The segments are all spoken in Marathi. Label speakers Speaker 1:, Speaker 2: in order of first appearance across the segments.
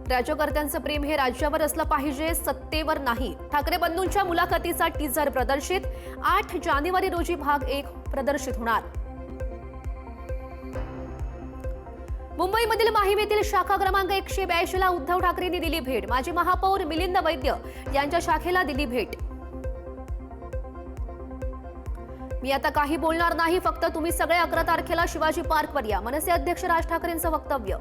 Speaker 1: राज्यकर्त्यांचं प्रेम हे राज्यावर असलं पाहिजे, सत्तेवर नाही. ठाकरे बंधूंच्या मुलाखतीचा टीझर प्रदर्शित. 8 जानेवारी रोजी भाग 1 प्रदर्शित होणार. मुंबईमधील माहीम येथील शाखा क्रमांक 182 ला उद्धव ठाकरेंनी दिली भेट. माजी महापौर मिलिंद वैद्य यांच्या शाखेला दिली भेट. मी आता काही बोलणार नाही, फक्त तुम्ही सगळे 11 तारखेला शिवाजी पार्कवर या. मनसे अध्यक्ष राज ठाकरेंचं वक्तव्य.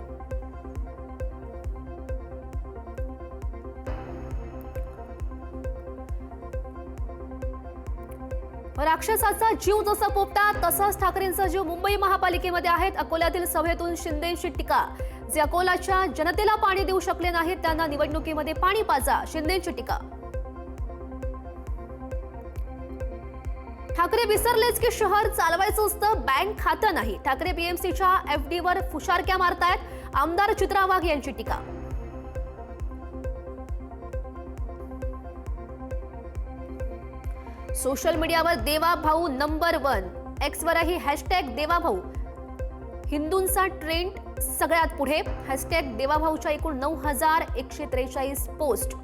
Speaker 1: राक्षसाचा जीव जसा पोपटा तसाच ठाकरेंचा जीव मुंबई महापालिकेमध्ये आहेत. अकोल्यातील सभेतून शिंदेंची टीका. जे अकोल्याच्या जनतेला पाणी देऊ शकले नाहीत त्यांना निवडणुकीमध्ये पाणी पाजा, शिंदेंची टीका. ठाकरे विसरलेच की शहर चालवायचं असतं, बँक खातं नाही. ठाकरे बीएमसीच्या एफडीवर फुशारक्या मारतायत. आमदार चित्रा वाघ यांची टीका. सोशल मीडियावर देवा भाऊ नंबर 1. एक्सवरही हॅशटॅग देवाभाऊ. हिंदूंचा ट्रेंड सगळ्यात पुढे. हॅशटॅग देवाभाऊच्या एकूण 9143 पोस्ट.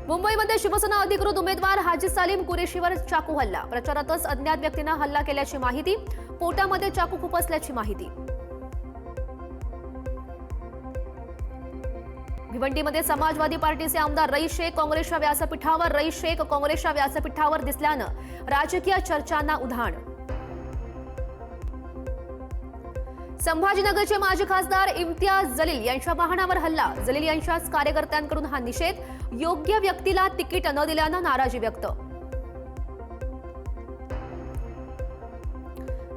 Speaker 1: मुंबईमध्ये शिवसेना अधिकृत उमेदवार हाजी सालीम कुरेशीवर चाकू हल्ला. प्रचारातच अज्ञात व्यक्तीनं हल्ला केल्याची माहिती. पोटामध्ये चाकू खुपसल्याची माहिती. भिवंडीमध्ये समाजवादी पार्टीचे आमदार रईस शेख काँग्रेसच्या व्यासपीठावर. रईस शेख काँग्रेसच्या व्यासपीठावर दिसल्यानं राजकीय चर्चांना उधाण. संभाजीनगरचे माजी खासदार इम्तियाज जलील यांच्या वाहनावर हल्ला. जलील यांच्याच कार्यकर्त्यांकडून हा निषेध. योग्य व्यक्तीला तिकीट न दिल्यानं नाराजी व्यक्त.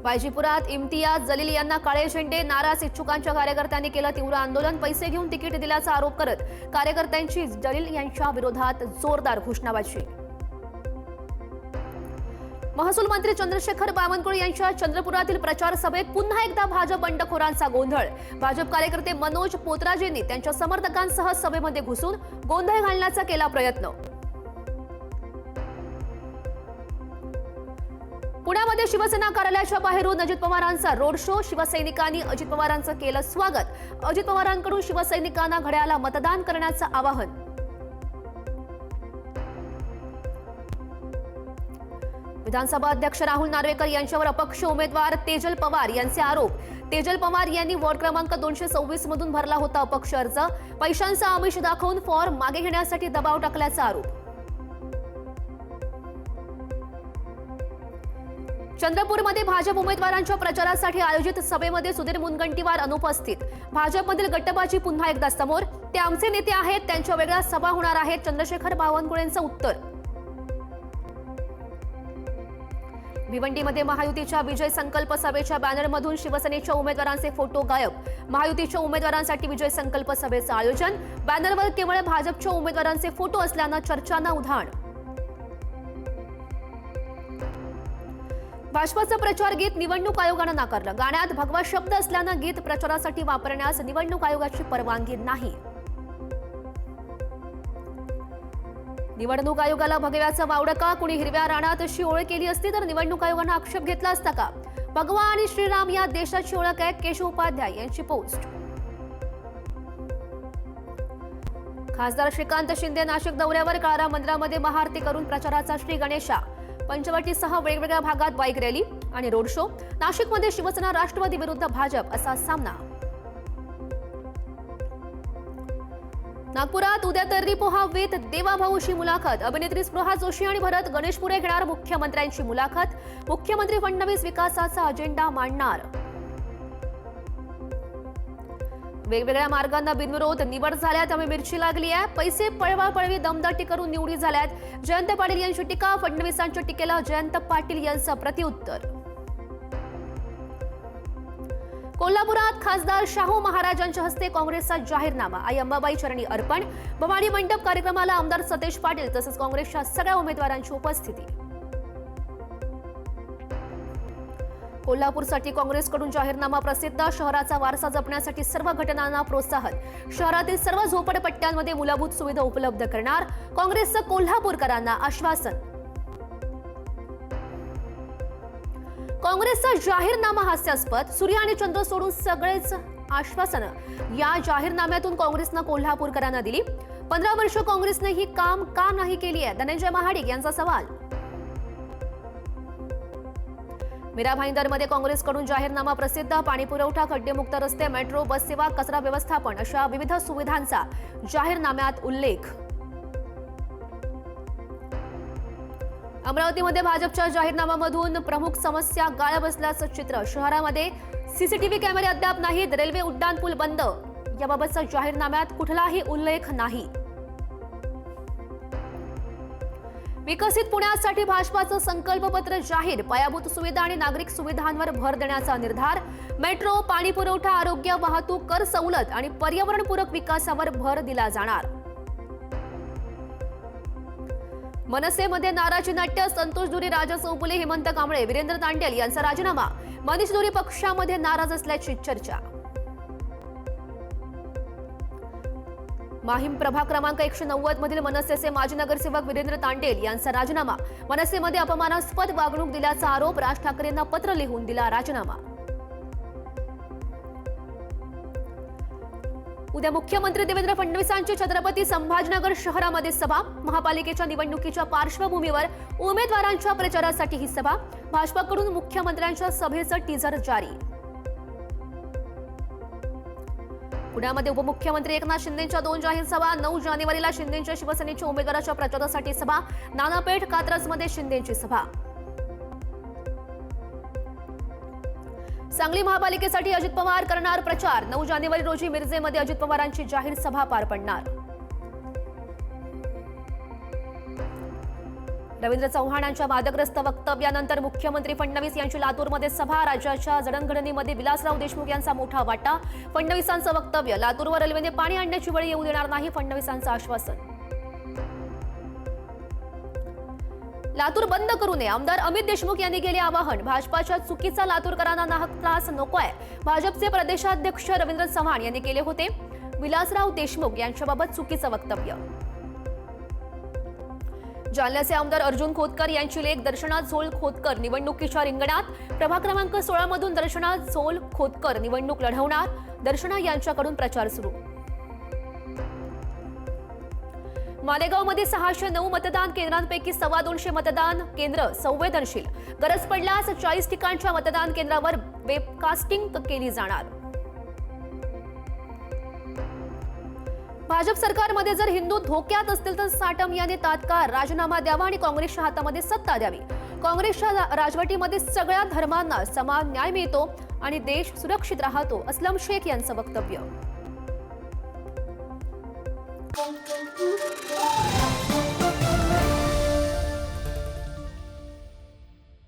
Speaker 1: बायजीपुरात इम्तियाज जलील यांना काळे झेंडे. नाराज इच्छुकांच्या कार्यकर्त्यांनी केलं तीव्र आंदोलन. पैसे घेऊन तिकीट दिल्याचा आरोप करत कार्यकर्त्यांची जलील यांच्या विरोधात जोरदार घोषणाबाजी. महसूल मंत्री चंद्रशेखर बावनकुळे यांच्या चंद्रपुरातील प्रचार सभेत पुन्हा एकदा भाजप बंडखोरांचा गोंधळ. भाजप कार्यकर्ते मनोज पोतराजेंनी त्यांच्या समर्थकांसह सभेमध्ये घुसून गोंधळ घालण्याचा केला प्रयत्न. पुण्यामध्ये शिवसेना कार्यालयाच्या बाहेरून अजित पवारांचा रोड शो. शिवसैनिकांनी अजित पवारांचं केलं स्वागत. अजित पवारांकडून शिवसैनिकांना घड्याळाला मतदान करण्याचं आवाहन. विधानसभा अध्यक्ष राहुल नार्वेकर यांच्यावर अपक्ष उमेदवार तेजल पवार यांचे आरोप. तेजल पवार यांनी वॉर्ड क्रमांक 226 मधून भरला होता अपक्ष अर्ज. पैशांचा आमिष दाखवून फॉर्म मागे घेण्यासाठी दबाव टाकल्याचा आरोप. चंद्रपूरमध्ये भाजप उमेदवारांच्या प्रचारासाठी आयोजित सभेमध्ये सुधीर मुनगंटीवार अनुपस्थित. भाजपमधील गटबाजी पुन्हा एकदा समोर. ते आमचे नेते आहेत, त्यांच्या वेगळ्या सभा होणार आहेत, चंद्रशेखर बावनकुळेंचं उत्तर. भिवंडीमध्ये महायुतीच्या विजय संकल्प सभेच्या बॅनरमधून शिवसेनेच्या उमेदवारांचे फोटो गायब. महायुतीच्या उमेदवारांसाठी विजय संकल्प सभेचं आयोजन. बॅनरवर केवळ भाजपच्या उमेदवारांचे फोटो असल्यानं चर्चांना उधाण. भाजपचं प्रचार गीत निवडणूक आयोगानं नाकारलं. गाण्यात भगवा शब्द असल्यानं गीत प्रचारासाठी वापरण्यास निवडणूक आयोगाची परवानगी नाही. निवडणूक आयोगाला भगव्याचं वावडं का? कुणी हिरव्या राणात अशी ओळख केली असती तर निवडणूक आयोगानं आक्षेप घेतला असता का? भगवा आणि श्रीराम या देशाची ओळख आहे. केशव उपाध्याय यांची पोस्ट. खासदार श्रीकांत शिंदे नाशिक दौऱ्यावर. काळाराम मंदिरामध्ये महाआरती करून प्रचाराचा श्री गणेशा. पंचवटीसह वेगवेगळ्या भागात बाईक रॅली आणि रोड शो. नाशिकमध्ये शिवसेना राष्ट्रवादी विरुद्ध भाजप असा सामना. नागपुरात उद्या तर्री पोहावेत देवाभाऊशी मुलाखत. अभिनेत्री स्पृहा जोशी आणि भरत गणेशपुरे घेणार मुख्यमंत्र्यांची मुलाखत. मुख्यमंत्री फडणवीस विकासाचा अजेंडा मांडणार. वेगवेगळ्या मार्गांना बिनविरोध निवड झाल्या त्यामुळे मिरची लागली आहे. पैसे पळवापळवी दमदाटी करून निवडी झाल्यात. जयंत पाटील यांची टीका. फडणवीसांच्या टीकेला जयंत पाटील यांचं प्रत्युत्तर. कोल्हापुरात खासदार शाहू महाराजांच्या हस्ते काँग्रेसचा जाहीरनामा. आई अंबाबाई चरणी अर्पण. भवानी मंडप कार्यक्रमाला आमदार सतेज पाटील तसंच काँग्रेसच्या सगळ्या उमेदवारांची उपस्थिती. कोल्हापूरसाठी काँग्रेसकडून जाहीरनामा प्रसिद्ध. शहराचा वारसा जपण्यासाठी सर्व घटनांना प्रोत्साहन. शहरातील सर्व झोपडपट्ट्यांमध्ये मूलभूत सुविधा उपलब्ध करणार. काँग्रेसचं कोल्हापूरकरांना आश्वासन. काँग्रेसचा जाहीरनामा हास्यास्पद. सूर्य आणि चंद्र सोडून सगळेच आश्वासनं या जाहीरनाम्यातून काँग्रेसनं कोल्हापूरकरांना दिली. 15 वर्ष काँग्रेसने ही काम का नाही केली आहे, धनंजय महाडिक यांचा सवाल. मीरा भाईंदरमध्ये काँग्रेसकडून जाहीरनामा प्रसिद्ध. पाणीपुरवठा, खड्डेमुक्त रस्ते, मेट्रो, बस सेवा, कचरा व्यवस्थापन अशा विविध सुविधांचा जाहीरनाम्यात उल्लेख. अमरावतीमध्ये भाजपच्या जाहीरनाम्यामधून प्रमुख समस्या गायब असल्याचं चित्र. शहरामध्ये सीसीटीव्ही कॅमेरे अद्याप नाहीत. रेल्वे उड्डाणपूल बंद याबाबतचा जाहीरनाम्यात कुठलाही उल्लेख नाही. विकसित पुण्यासाठी भाजपाचं संकल्पपत्र जाहीर. पायाभूत सुविधा आणि नागरिक सुविधांवर भर देण्याचा निर्धार. मेट्रो, पाणीपुरवठा, आरोग्य, वाहतूक, कर सवलत आणि पर्यावरणपूरक विकासावर भर दिला जाणार. मनसेमध्ये नाराजी नाट्य. संतोष दुरी, राजा चौगुले, हेमंत कांबळे, वीरेंद्र तांडेल यांचा राजीनामा. मनीष दुरी पक्षामध्ये नाराज असल्याची चर्चा. माहीम प्रभाग क्रमांक 190 मधील मनसेचे माजी नगरसेवक वीरेंद्र तांडेल यांचा राजीनामा. मनसेमध्ये अपमानास्पद वागणूक दिल्याचा आरोप. राज ठाकरेंना पत्र लिहून दिला राजीनामा. उद्या मुख्यमंत्री देवेंद्र फडणवीसांची छत्रपती संभाजीनगर शहरामध्ये सभा. महापालिकेच्या निवडणुकीच्या पार्श्वभूमीवर उमेदवारांच्या प्रचारासाठी ही सभा. भाजपकडून मुख्यमंत्र्यांच्या सभेचं टीझर जारी. पुण्यामध्ये उपमुख्यमंत्री एकनाथ शिंदेंच्या 2 जाहीर सभा. 9 जानेवारीला शिंदेंच्या शिवसेनेच्या उमेदवाराच्या प्रचारासाठी सभा. नानापेठ, कात्रजमध्ये शिंदेंची सभा. सांगली महापालिकेसाठी अजित पवार करणार प्रचार. 9 जानेवारी रोजी मिरजेमध्ये अजित पवारांची जाहीर सभा पार पडणार. रवींद्र चव्हाणांच्या वादग्रस्त वक्तव्यानंतर मुख्यमंत्री फडणवीस यांची लातूरमध्ये सभा. राज्याच्या जडणघडणीमध्ये विलासराव देशमुख यांचा मोठा वाटा. फडणवीसांचं वक्तव्य. लातूरवर रेल्वेने पाणी आणण्याची वेळ येऊ देणार नाही, फडणवीसांचं आश्वासन. लातूर बंद करू नये, आमदार अमित देशमुख यांनी केले आवाहन. भाजपाच्या चुकीचा लातूरकरांना नाहक त्रास नकोय, भाजपचे प्रदेशाध्यक्ष रवींद्र चव्हाण यांनी केले होते विलासराव देशमुख यांच्याबाबत चुकीचं वक्तव्य. जालन्याचे आमदार अर्जुन खोतकर यांची लेक दर्शना झोल खोतकर निवडणुकीच्या रिंगणात. प्रभाग क्रमांक 16 मधून दर्शना झोल खोतकर निवडणूक लढवणार. दर्शना यांच्याकडून प्रचार सुरू. मालेगावमध्ये 609 मतदान केंद्रांपैकी 225 मतदान केंद्र संवेदनशील. गरज पडल्यास 40 ठिकाणच्या मतदान केंद्रावर वेबकास्टिंग केली जाणार. भाजप सरकारमध्ये जर हिंदू धोक्यात असतील तर साटम यांनी तात्काळ राजीनामा द्यावा आणि काँग्रेसच्या हातामध्ये सत्ता द्यावी. काँग्रेसच्या राजवटीमध्ये सगळ्या धर्मांना समान न्याय मिळतो आणि देश सुरक्षित राहतो, अस्लम शेख यांचं वक्तव्य.